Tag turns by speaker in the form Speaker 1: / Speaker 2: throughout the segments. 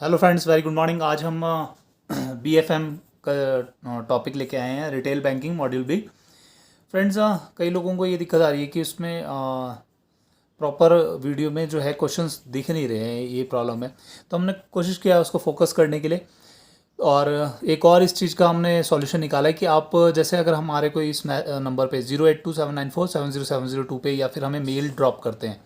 Speaker 1: Hello friends, very good morning. आज हम BFM का टॉपिक लेके आए हैं, retail banking module B. Friends, कई लोगों को ये दिक्कत आ रही है कि उसमें प्रॉपर वीडियो में जो है क्वेश्चंस दिख नहीं रहे हैं, ये प्रॉब्लम है। तो हमने कोशिश किया उसको फोकस करने के लिए, और एक और इस चीज़ का हमने सॉल्यूशन निकाला है कि आप जैसे अगर हमारे कोई इस नंबर पे 0827947070 पे या फिर हमें मेल ड्रॉप करते हैं,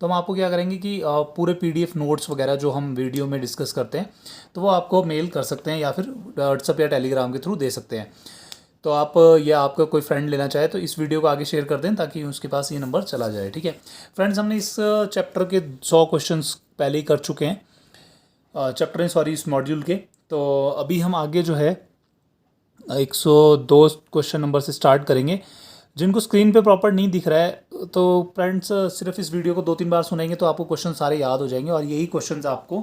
Speaker 1: तो हम आपको क्या करेंगे कि पूरे पीडीएफ नोट्स वगैरह जो हम वीडियो में डिस्कस करते हैं, तो वो आपको मेल कर सकते हैं या फिर व्हाट्सअप या टेलीग्राम के थ्रू दे सकते हैं। तो आप या आपका कोई फ्रेंड लेना चाहे तो इस वीडियो को आगे शेयर कर दें ताकि उसके पास ये नंबर चला जाए। ठीक है फ्रेंड्स, हमने इस चैप्टर के 100 क्वेश्चंस पहले ही कर चुके हैं, चैप्टर सॉरी इस मॉड्यूल के। तो अभी हम आगे जो है 102 क्वेश्चन नंबर से स्टार्ट करेंगे। जिनको स्क्रीन पे प्रॉपर नहीं दिख रहा है तो फ्रेंड्स सिर्फ इस वीडियो को 2-3 बार सुनेंगे तो आपको क्वेश्चन सारे याद हो जाएंगे, और यही क्वेश्चंस आपको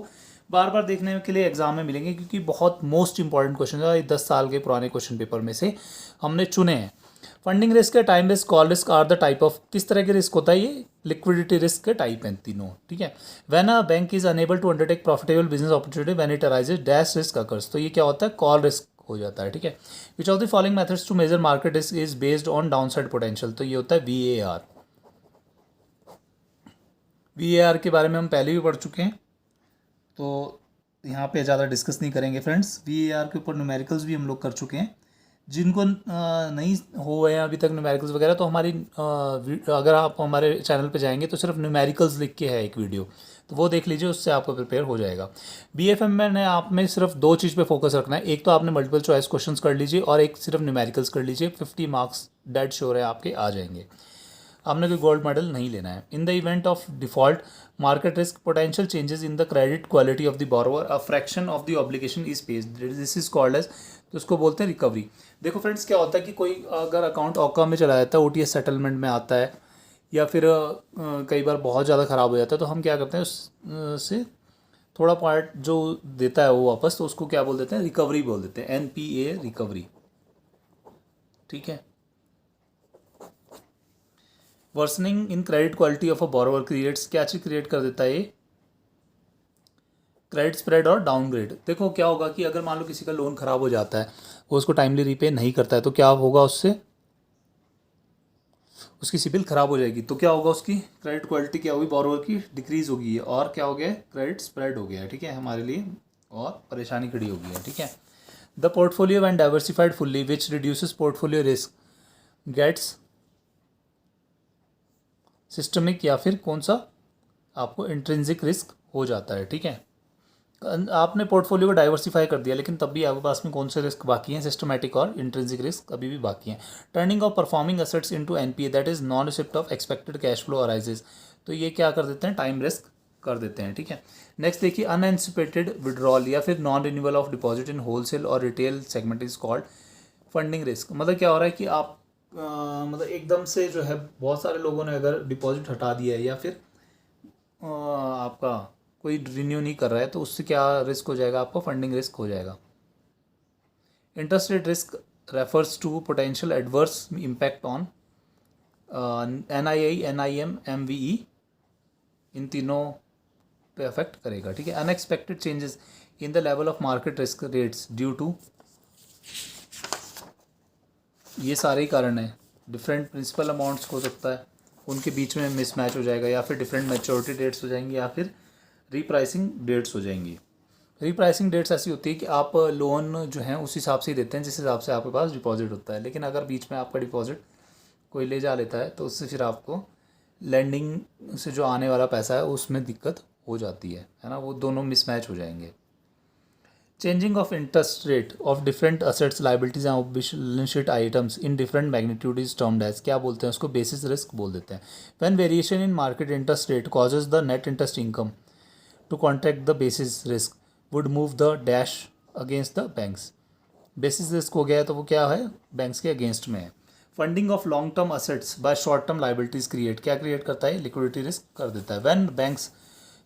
Speaker 1: बार बार देखने के लिए एग्जाम में मिलेंगे, क्योंकि बहुत मोस्ट इंपॉर्टेंट क्वेश्चन है। 10 साल के पुराने क्वेश्चन पेपर में से हमने चुने हैं। फंडिंग रिस्क है, time risk, call risk are the type of, किस तरह के रिस्क होता है ये? लिक्विडिटी रिस्क के टाइप हैं तीनों। ठीक है, when a bank is unable to undertake profitable business opportunity when it arises dash risk occurs, तो ये क्या होता है? कॉल रिस्क हो जाता है। ठीक है, which of the following methods to measure market risk is based on downside potential, तो ये होता है VAR। VAR के बारे में हम पहले भी पढ़ चुके हैं, तो यहाँ पे ज़्यादा डिस्कस नहीं करेंगे फ्रेंड्स। VAR के ऊपर न्यूमेरिकल्स भी हम लोग कर चुके हैं। जिनको नहीं हुए हैं अभी तक न्यूमेरिकल्स वगैरह, तो हमारी अगर आप हमारे चैनल पे जाएंगे तो सिर्फ न्यूमेरिकल्स लिख के है एक वीडियो, तो वो देख लीजिए, उससे आपको प्रिपेयर हो जाएगा। BFM में ने आप में सिर्फ 2 चीज़ पे फोकस रखना है। एक तो आपने मल्टीपल चॉइस क्वेश्चंस कर लीजिए, और एक सिर्फ न्यूमेरिकल्स कर लीजिए। 50 मार्क्स डेड श्योर है आपके आ जाएंगे। आपने कोई गोल्ड मेडल नहीं लेना है। In the event of default market risk potential changes in the credit quality of the borrower, a fraction of the obligation is paid, this is called as, तो उसको बोलते हैं रिकवरी। देखो फ्रेंड्स, क्या होता है कि कोई अगर अकाउंट औका में चला जाता है, OTS सेटलमेंट में आता है, या फिर कई बार बहुत ज़्यादा ख़राब हो जाता है, तो हम क्या करते हैं उससे थोड़ा पार्ट जो देता है वो वापस, तो उसको क्या बोल देते हैं? रिकवरी बोल देते हैं, NPA रिकवरी। ठीक है, worsening in credit quality of a borrower creates, क्या चीज़ क्रिएट कर देता है ये? क्रेडिट स्प्रेड और डाउनग्रेड। देखो क्या होगा कि अगर मान लो किसी का लोन खराब हो जाता है, वो उसको टाइमली रीपे नहीं करता है, तो क्या होगा उससे? उसकी सिबिल खराब हो जाएगी। तो क्या होगा? उसकी क्रेडिट क्वालिटी क्या होगी? बोरोवर की डिक्रीज होगी, और क्या हो गया? क्रेडिट स्प्रेड हो गया है। ठीक है, हमारे लिए और परेशानी खड़ी हो गई है। ठीक है, the portfolio when diversified fully which reduces portfolio risk gets systemic, या फिर कौन सा आपको इंट्रिंसिक रिस्क हो जाता है। ठीक है, आपने पोर्टफोलियो को डाइवर्सिफाई कर दिया, लेकिन तब भी आपके पास में कौन से रिस्क बाकी हैं? सिस्टमैटिक और इंट्रिंसिक रिस्क अभी भी बाकी हैं। Turning of performing assets into NPA, that is non receipt of expected cash flow arises, तो ये क्या कर देते हैं? टाइम रिस्क कर देते हैं। ठीक है, नेक्स्ट देखिए, अनएंसिपेटेड विड्रॉल या फिर non renewal of deposit in wholesale और retail segment is called funding risk. मतलब क्या हो रहा है कि आप मतलब एकदम से जो है बहुत सारे लोगों ने अगर डिपॉजिट हटा दिया है, या फिर आपका कोई रिन्यू नहीं कर रहा है, तो उससे क्या रिस्क हो जाएगा? आपको फंडिंग रिस्क हो जाएगा। Interest rate risk refers to potential adverse impact on NII, NIM, MVE, इन तीनों पे अफेक्ट करेगा। ठीक है, unexpected changes in the level of market risk rates due to, ये सारे ही कारण हैं। डिफरेंट प्रिंसिपल अमाउंट्स हो सकता है, उनके बीच में मिसमैच हो जाएगा, या फिर डिफरेंट मैच्योरिटी डेट्स हो जाएंगी, या फिर रीप्राइसिंग डेट्स हो जाएंगी। रीप्राइसिंग डेट्स ऐसी होती है कि आप लोन जो है उस हिसाब से ही देते हैं जिस हिसाब से आपके पास डिपॉजिट होता है, लेकिन अगर बीच में आपका डिपॉजिट कोई ले जा लेता है, तो उससे फिर आपको लैंडिंग से जो आने वाला पैसा है उसमें दिक्कत हो जाती है ना, वो दोनों मिसमैच हो जाएंगे। Changing of interest rate of different assets liabilities and balance sheet items in different magnitude is termed as, क्या बोलते हैं उसको? बेसिस रिस्क बोल देते हैं। When variation in market interest rate causes the net interest income to contract the basis risk would move the dash against the banks. Basis risk हो गया है तो वो क्या है? बैंक्स के अगेंस्ट में है। Funding of long term assets by short term liabilities create, क्या क्रिएट करता है? लिक्विडिटी रिस्क कर देता है। When banks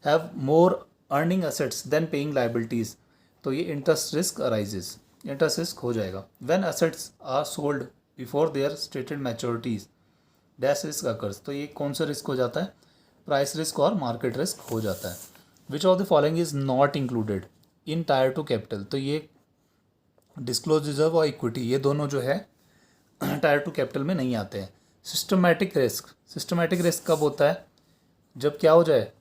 Speaker 1: have more earning assets than paying liabilities, तो ये interest risk arises, interest risk हो जाएगा। When assets are sold before their stated maturities dash risk occurs, तो ये कौन सा रिस्क हो जाता है? प्राइस रिस्क और मार्केट रिस्क हो जाता है। Which of the following is not included? In tier two capital, तो ये डिस्क्लोज रिजर्व और इक्विटी ये दोनों जो है टायर टू कैपिटल में नहीं आते हैं। सिस्टमैटिक रिस्क, सिस्टमैटिक रिस्क कब होता है? जब क्या हो जाए,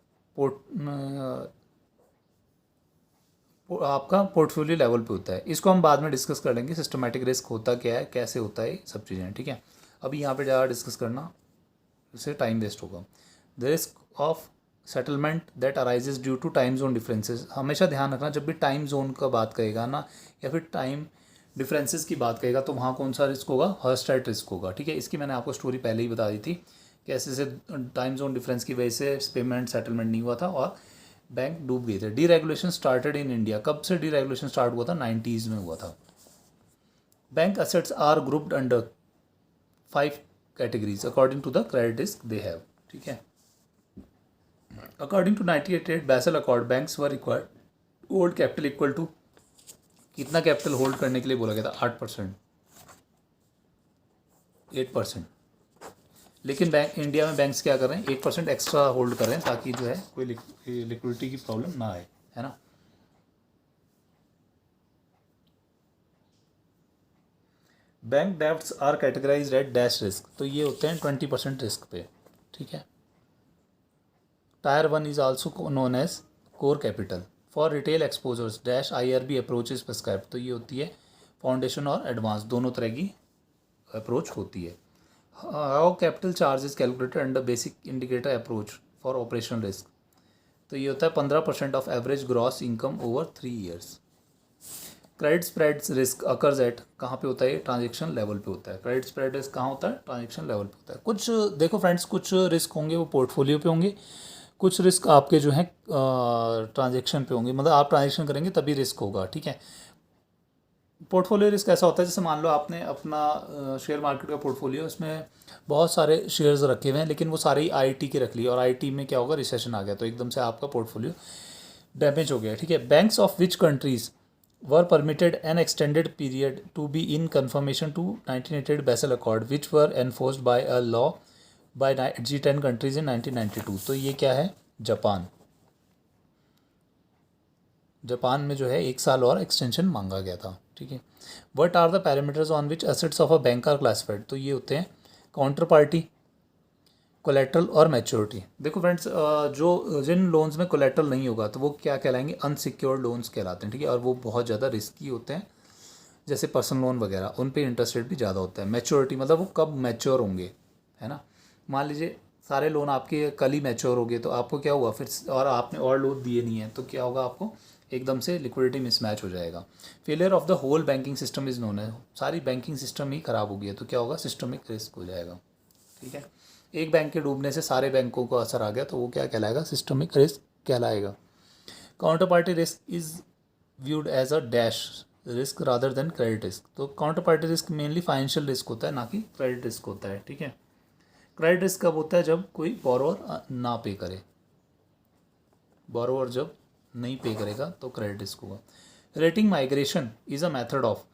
Speaker 1: आपका पोर्टफोलियो लेवल पे होता है। इसको हम बाद में डिस्कस कर लेंगे, सिस्टमैटिक रिस्क होता क्या है, कैसे होता है, सब चीज़ें, ठीक है। अभी यहाँ पे ज़्यादा डिस्कस करना इससे टाइम वेस्ट होगा। The risk of settlement that arises due to time zone differences, हमेशा ध्यान रखना जब भी टाइम जोन का बात करेगा ना, या फिर टाइम डिफरेंसेस की बात करेगा, तो वहाँ कौन सा रिस्क होगा? हर्स्टाइट रिस्क होगा, ठीक है। इसकी मैंने आपको स्टोरी पहले ही बता दी थी कि ऐसे से टाइम जोन डिफरेंस की वजह से पेमेंट सेटलमेंट नहीं हुआ था और बैंक डूब गए थे। डीरेगुलेशन स्टार्टेड इन इंडिया, कब से डीरेगुलेशन स्टार्ट हुआ था? 90s में हुआ था। Bank assets are grouped under 5 categories according to the credit risk they have, ठीक है। According to 1988 Basel accord, banks were required hold capital equal to, कितना कैपिटल होल्ड करने के लिए बोला गया था? 8%, 8%। लेकिन बैंक इंडिया में बैंक्स क्या कर रहे हैं? 1% एक्स्ट्रा होल्ड कर रहे हैं ताकि जो है कोई लिक्विडिटी की प्रॉब्लम ना आए, है ना। Bank debts are categorized at dash risk, तो ये होते हैं 20% रिस्क पे, ठीक है। Tier 1 is also known as core capital for retail exposures dash IRB approach is prescribe, तो ये होती है फाउंडेशन और एडवांस दोनों तरह की अप्रोच होती है। How capital charge is calculated under basic indicator approach for operational risk, तो ये होता है 15% of average gross income over 3 years. Credit spreads risk occurs at, कहाँ पे होता है? ट्रांजेक्शन लेवल पे होता है। क्रेडिट स्प्रेड रिस्क कहाँ होता है? ट्रांजेक्शन लेवल पे होता है। कुछ देखो फ्रेंड्स, कुछ रिस्क होंगे वो पोर्टफोलियो पे होंगे, कुछ रिस्क आपके जो हैं ट्रांजेक्शन पे होंगे, मतलब आप ट्रांजेक्शन करेंगे तभी रिस्क होगा, ठीक है। पोर्टफोलियो रिस्क ऐसा होता है जैसे मान लो आपने अपना शेयर मार्केट का पोर्टफोलियो, उसमें बहुत सारे शेयर्स रखे हुए हैं लेकिन वो सारे ही IT के रख लिए, और IT में क्या होगा? रिसेशन आ गया तो एकदम से आपका पोर्टफोलियो डैमेज हो गया, ठीक है। Banks of which countries were permitted an extended period to be in confirmation to 1988 Basel accord which were enforced by a law by G10 countries in 1992, तो ये क्या है? जापान। जापान में जो है 1 साल और एक्सटेंशन मांगा गया था, ठीक है। What are the parameters on which assets of a bank are classified, तो ये होते हैं काउंटर पार्टी, कोलेट्रल और मैच्योरिटी। देखो फ्रेंड्स, जो जिन लोन्स में कोलेट्रल नहीं होगा तो वो क्या कहलाएंगे? अनसिक्योर्ड लोन्स कहलाते हैं, ठीक है। और वो बहुत ज़्यादा रिस्की होते हैं, जैसे पर्सनल लोन वगैरह, उन पे इंटरेस्ट रेट भी ज़्यादा होता है। मैच्योरिटी मतलब वो कब मैच्योर होंगे, है ना। मान लीजिए सारे लोन आपके कल ही मैच्योर हो गए तो आपको क्या हुआ फिर, और आपने और लोन दिए नहीं है तो क्या होगा? आपको एकदम से लिक्विडिटी मिसमैच हो जाएगा। Failure of the whole banking system is known है, सारी बैंकिंग सिस्टम ही खराब हो गई है तो क्या होगा? सिस्टमिक रिस्क हो जाएगा, ठीक है। एक बैंक के डूबने से सारे बैंकों को असर आ गया तो वो क्या कहलाएगा? सिस्टमिक रिस्क कहलाएगा। Counter party risk is viewed as a dash risk rather than credit risk, तो counter party risk mainly financial risk होता है, ना कि क्रेडिट रिस्क होता है, ठीक है। क्रेडिट रिस्क कब होता है? जब कोई बोरोवर ना पे करे, बोरोवर जब नहीं पे करेगा तो क्रेडिट रिस्क होगा। Rating migration is a method of,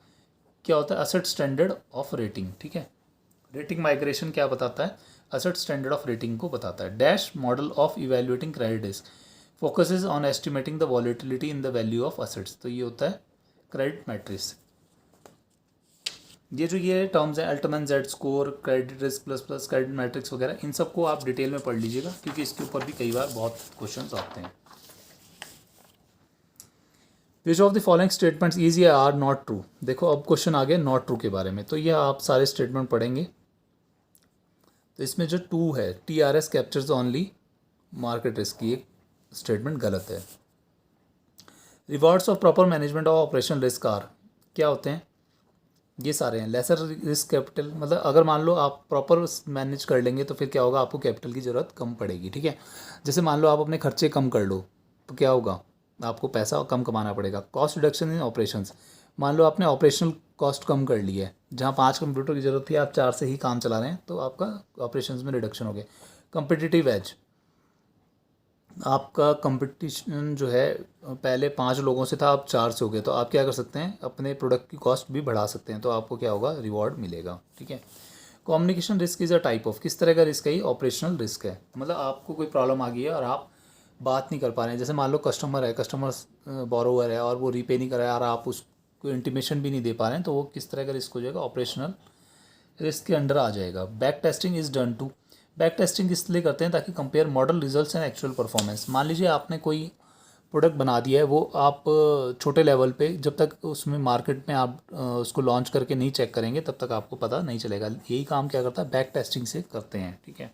Speaker 1: क्या होता है? असेट स्टैंडर्ड ऑफ रेटिंग, ठीक है। रेटिंग माइग्रेशन क्या बताता है? असेट स्टैंडर्ड ऑफ रेटिंग को बताता है। Dash model of evaluating credit risk focuses on estimating the volatility in the value of assets, तो ये होता है क्रेडिट मैट्रिक्स। ये टर्म्स हैं Altman Z score, credit risk plus plus, credit matrix वगैरह, इन सबको आप डिटेल में पढ़ लीजिएगा क्योंकि इसके ऊपर भी कई बार बहुत क्वेश्चंस आते हैं। विच of the following statements is या आर नॉट ट्रू, देखो अब क्वेश्चन आ गया नॉट ट्रू के बारे में, तो ये आप सारे स्टेटमेंट पढ़ेंगे। तो इसमें जो 2 है, TRS captures only market risk, ये स्टेटमेंट गलत है। Rewards of proper management of operation risk are, क्या होते हैं? ये सारे हैं। लेसर रिस्क कैपिटल, मतलब अगर मान लो आप प्रॉपर मैनेज कर लेंगे तो फिर क्या होगा? आपको कैपिटल की ज़रूरत कम पड़ेगी, ठीक है। जैसे मान लो आप अपने खर्चे कम कर लो तो क्या होगा? आपको पैसा कम कमाना पड़ेगा। कॉस्ट रिडक्शन इन ऑपरेशंस, मान लो आपने ऑपरेशनल कॉस्ट कम कर ली है, जहाँ 5 कंप्यूटर की ज़रूरत थी आप 4 से ही काम चला रहे हैं तो आपका ऑपरेशंस में रिडक्शन हो गया। कंपिटिटिव एज, आपका कंपटीशन जो है पहले 5 लोगों से था, अब 4 से हो गया, तो आप क्या कर सकते हैं? अपने प्रोडक्ट की कॉस्ट भी बढ़ा सकते हैं, तो आपको क्या होगा? रिवॉर्ड मिलेगा, ठीक है। Communication risk is a type of, किस तरह का रिस्क है? ऑपरेशनल रिस्क है, मतलब आपको कोई प्रॉब्लम आ गई है और आप बात नहीं कर पा रहे हैं, जैसे मान लो कस्टमर है, कस्टमर बोरोवर है और वो रीपे नहीं कर रहा है और आप उसको इंटीमेशन भी नहीं दे पा रहे हैं, तो वो किस तरह का रिस्क हो जाएगा, ऑपरेशनल रिस्क के अंडर आ जाएगा। Back testing is done to, back testing इसलिए करते हैं ताकि compare model results and actual performance. मान लीजिए आपने कोई प्रोडक्ट बना दिया है, वो आप छोटे लेवल पे जब तक उसमें मार्केट में आप उसको लॉन्च करके नहीं चेक करेंगे तब तक आपको पता नहीं चलेगा। यही काम क्या करता है, बैक टेस्टिंग से करते हैं, ठीक है।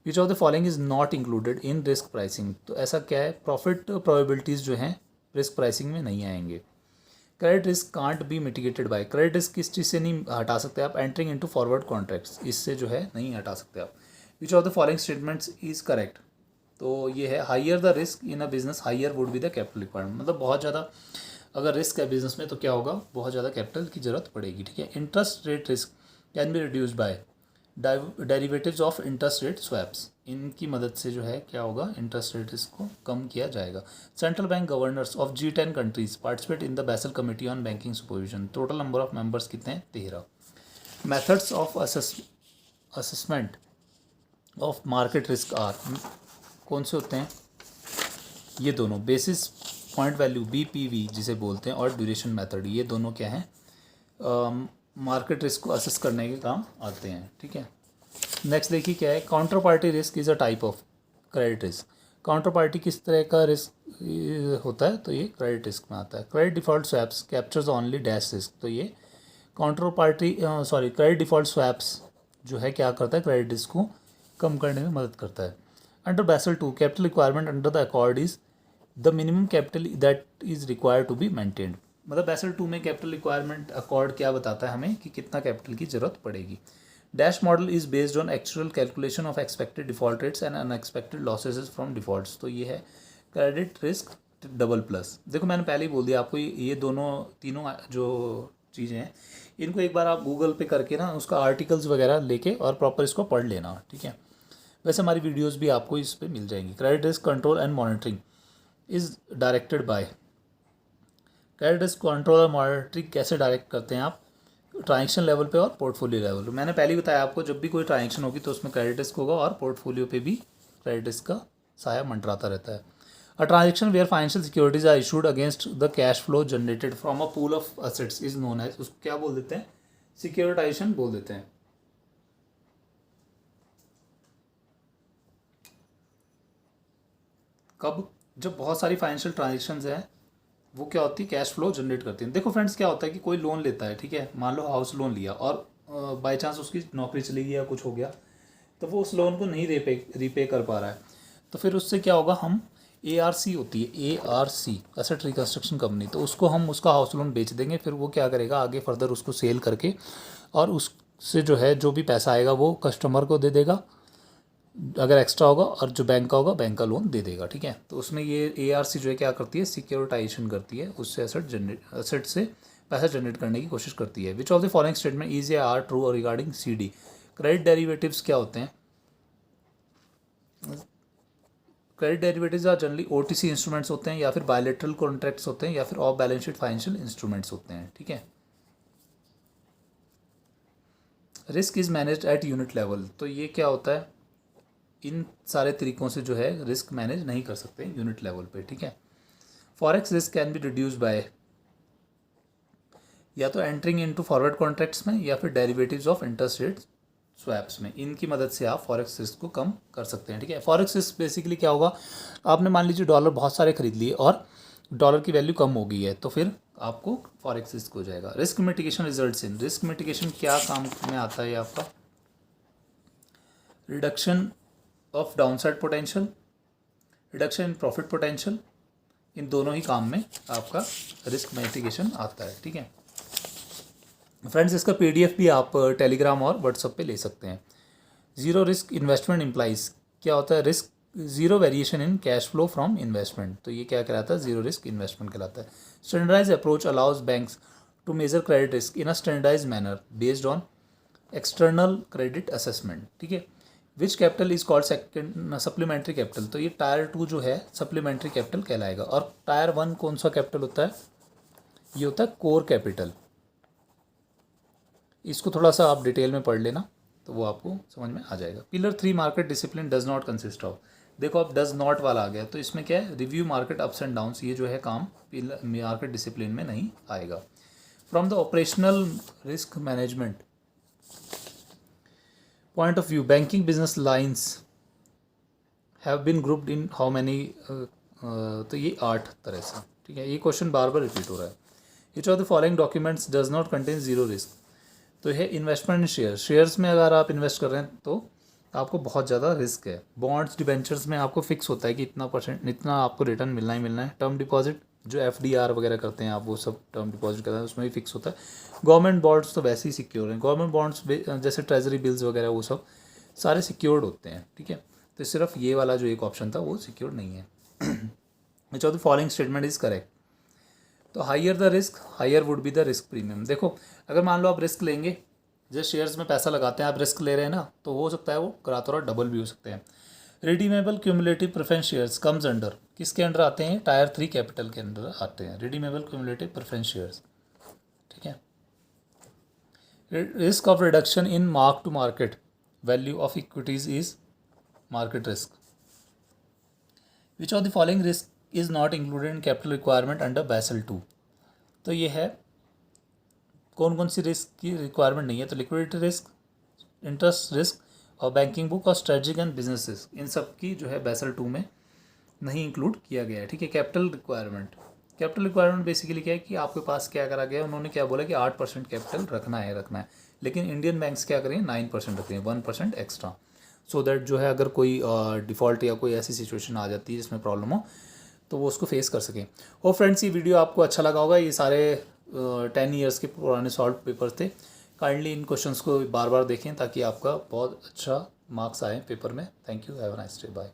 Speaker 1: Which of the following is not included in risk pricing, तो ऐसा क्या है, प्रॉफिट प्रोबेबिलिटीज़ जो हैं रिस्क प्राइसिंग में नहीं आएंगे। Credit risk can't be mitigated by, credit risk किस चीज़ से नहीं हटा सकते आप, एंटरिंग इनटू फॉरवर्ड कॉन्ट्रैक्ट्स, इससे जो है नहीं हटा सकते आप। विच of the following statements is correct, तो ये है, higher the risk in a business higher would be the capital requirement, मतलब बहुत ज़्यादा अगर रिस्क है बिजनेस में तो क्या होगा, बहुत ज़्यादा कैपिटल की ज़रूरत पड़ेगी, ठीक है। Interest rate risk can be reduced by derivatives of interest rate swaps, इनकी मदद से जो है क्या होगा, इंटरेस्ट रेट रिस्क को कम किया जाएगा। Central bank governors of G10 countries participate in the Basel committee on banking supervision, total number of members कितने हैं, 13। Methods of assessment of market risk are, कौन से होते हैं, ये दोनों, बेसिस पॉइंट वैल्यू BPV जिसे बोलते हैं और ड्यूरेशन मेथड, ये दोनों क्या हैं, मार्केट रिस्क को असेस करने के काम आते हैं, ठीक है। नेक्स्ट देखिए क्या है, counter party risk is a type of credit risk, counter party किस तरह का रिस्क होता है, तो ये क्रेडिट रिस्क में आता है। Credit default swaps captures only dash risk, तो ये counter party credit default swaps जो है क्या करता है, क्रेडिट रिस्क को कम करने में मदद करता है। Under Basel 2 capital requirement under the accord is the minimum capital that is required to be maintained, मतलब बैसल 2 में कैपिटल रिक्वायरमेंट अकॉर्ड क्या बताता है हमें कि कितना कैपिटल की जरूरत पड़ेगी। Dash model is based on actual calculation of expected default rates and unexpected losses from defaults, तो ये है क्रेडिट रिस्क डबल प्लस। देखो मैंने पहले ही बोल दिया आपको, ये दोनों तीनों जो चीज़ें हैं इनको एक बार आप गूगल पे करके ना उसका आर्टिकल्स वगैरह लेके और प्रॉपर इसको पढ़ लेना, ठीक है। वैसे हमारी वीडियोस भी आपको इस पे मिल जाएंगी। Credit risk control and monitoring is directed by, credit risk control और मॉनिटरिंग कैसे डायरेक्ट करते हैं आप, ट्रांजेक्शन लेवल पे और पोर्टफोलियो लेवल पे। मैंने पहले ही बताया आपको, जब भी कोई ट्रांजेक्शन होगी तो उसमें क्रेडिट रिस्क होगा और पोर्टफोलियो पे भी क्रेडिट रिस्क का साया मंडराता रहता है। A transaction where financial securities are issued against the cash flow generated from a pool of assets is known as, उसको क्या बोल देते हैं, सिक्योरिटाइजेशन बोल देते हैं। कब, जब बहुत सारी फाइनेंशियल ट्रांजेक्शन्स हैं वो क्या होती है, कैश फ्लो जनरेट करती है। देखो फ्रेंड्स क्या होता है कि कोई लोन लेता है, ठीक है, मान लो हाउस लोन लिया और बाई चांस उसकी नौकरी चली गई या कुछ हो गया तो वो उस लोन को नहीं रीपे कर पा रहा है, तो फिर उससे क्या होगा, हम ARC होती है, ARC एसेट रिकंस्ट्रक्शन कंपनी, तो उसको हम उसका हाउस लोन बेच देंगे, फिर वो क्या करेगा आगे फर्दर उसको सेल करके और उससे जो है जो भी पैसा आएगा वो कस्टमर को दे देगा अगर एक्स्ट्रा होगा, और जो बैंक का होगा बैंक का लोन दे देगा, ठीक है। तो उसमें ये ARC जो है क्या करती है, सिक्योरिटाइजेशन करती है, उससे एसेट से पैसा जनरेट करने की कोशिश करती है। Which of the following statement is या आर ट्रू और रिगार्डिंग CD, क्रेडिट डेरिवेटिव्स क्या होते हैं, credit derivatives are generally OTC instruments होते हैं या फिर बायलैटरल कॉन्ट्रैक्ट्स होते हैं या फिर off balance sheet financial instruments होते हैं, ठीक है। Risk is managed at unit level, तो ये क्या होता है, इन सारे तरीकों से जो है रिस्क मैनेज नहीं कर सकते यूनिट लेवल पे, ठीक है। Forex risk can be reduce by या तो एंटरिंग इनटू फॉरवर्ड कॉन्ट्रैक्ट्स में या फिर derivatives of interest rate swaps में, इनकी मदद से आप फॉरेक्स रिस्क को कम कर सकते हैं, ठीक है। फॉरेक्स रिस्क बेसिकली क्या होगा, आपने मान लीजिए डॉलर बहुत सारे खरीद लिए और डॉलर की वैल्यू कम हो गई है तो फिर आपको फॉरेक्स रिस्क हो जाएगा। Risk mitigation results in, risk mitigation क्या काम में आता है आपका, reduction of downside potential, reduction in profit potential, इन दोनों ही काम में आपका रिस्क मिटिगेशन आता है, ठीक है। फ्रेंड्स इसका PDF भी आप टेलीग्राम और व्हाट्सएप पे ले सकते हैं। जीरो रिस्क इन्वेस्टमेंट इम्प्लाइज क्या होता है, risk zero variation in cash flow from investment, तो ये क्या कहलाता है, जीरो रिस्क इन्वेस्टमेंट कहलाता है। Standardize approach allows banks to measure credit risk in a standardize manner based on external credit assessment, ठीक है। Which capital is called second supplementary capital, तो ये टायर 2 जो है सप्लीमेंट्री कैपिटल कहलाएगा। और टायर 1 कौन सा कैपिटल होता है, ये होता है कोर कैपिटल। इसको थोड़ा सा आप डिटेल में पढ़ लेना तो वो आपको समझ में आ जाएगा। Pillar 3 market discipline does not consist of, देखो अब डज नॉट वाला आ गया, तो इसमें क्या है, review market ups and downs, ये जो है काम मार्केट डिसिप्लिन में नहीं आएगा. From the operational risk management point of view, banking business lines have been grouped in how many, तो ये 8 तरह से. ठीक है, ये क्वेश्चन बार बार रिपीट हो रहा है. Which of the following documents does not contain zero risk. तो ये इन्वेस्टमेंट इन शेयर, शेयर्स में अगर आप इन्वेस्ट कर रहे हैं तो आपको बहुत ज़्यादा रिस्क है. बॉन्ड्स डिबेंचर्स में आपको फिक्स होता है कि इतना परसेंट, इतना आपको रिटर्न मिलना ही मिलना है. टर्म डिपॉजिट जो FDR वगैरह करते हैं आप, वो सब टर्म डिपॉजिट करते हैं, उसमें भी फिक्स होता है. गवर्नमेंट बॉन्ड्स तो वैसे ही सिक्योर हैं. गवर्नमेंट बॉन्ड्स जैसे ट्रेजरी बिल्स वगैरह वो सब सारे सिक्योर्ड होते हैं. ठीक है, तो सिर्फ ये वाला जो एक ऑप्शन था वो सिक्योर नहीं है. Which of the following statement is correct. तो higher the risk higher would be the risk premium. देखो अगर मान लो आप रिस्क लेंगे, जैसे शेयर्स में पैसा लगाते हैं, आप रिस्क ले रहे हैं ना, तो हो सकता है वो रातों रात डबल भी हो सकते हैं. Redeemable cumulative preference shares comes under, किसके अंडर आते हैं, टायर 3 कैपिटल के अंडर आते हैं रिडीमेबल क्यूमुलेटिव प्रेफरेंस शेयर्स. ठीक है. Risk of reduction in mark to market value of equities is market risk. Which of the following risk is not included in capital requirement under Basel 2. तो ये है कौन कौन सी risk की requirement नहीं है, तो लिक्विडिटी रिस्क, इंटरेस्ट रिस्क और बैंकिंग बुक और स्ट्रेटजिक एंड बिजनेस रिस्क, इन सब की जो है बैसल 2 में नहीं इंक्लूड किया गया है. ठीक है. कैपिटल रिक्वायरमेंट बेसिकली क्या है कि आपके पास क्या करा गया, उन्होंने क्या बोला कि 8% कैपिटल रखना है, लेकिन इंडियन बैंक्स क्या करें 9% रख रहे हैं, 1% एक्स्ट्रा, सो दैट जो है अगर कोई डिफ़ॉल्ट या कोई ऐसी सिचुएशन आ जाती है जिसमें प्रॉब्लम हो तो वो उसको फेस कर सकें. और फ्रेंड्स ये वीडियो आपको अच्छा लगा होगा. ये सारे 10 ईयर्स के पुराने सॉल्व पेपर्स थे. काइंडली इन क्वेश्चंस को बार बार देखें ताकि आपका बहुत अच्छा मार्क्स आए पेपर में. Thank you. Have a nice day. Bye.